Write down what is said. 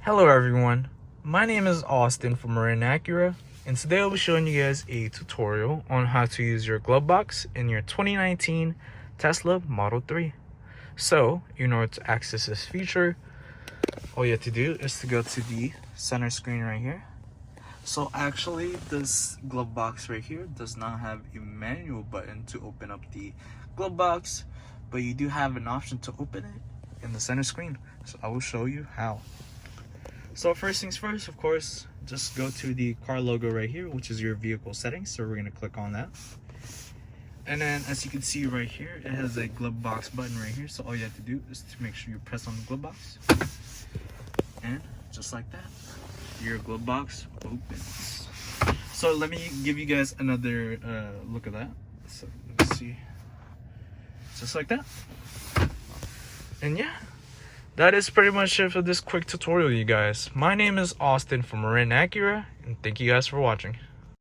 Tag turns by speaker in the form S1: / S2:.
S1: Hello everyone, my name is Austin from Marin Acura, and today I'll be showing you guys a tutorial on how to use your glove box in your 2019 Tesla Model 3. So, in order to access this feature, all you have to do is to go to the center screen right here. So actually, this glove box right here does not have a manual button to open up the glove box, but you do have an option to open it in the center screen. So I will show you how. So first things first, of course, just go to the car logo right here, which is your vehicle settings. So we're going to click on that. And then as you can see right here, it has a glove box button right here. So all you have to do is to make sure you press on the glove box. And just like that, your glove box opens. So let me give you guys another look at that. So let's see. Just like that. And yeah. That is pretty much it for this quick tutorial, you guys. My name is Austin from Marin Acura, and thank you guys for watching.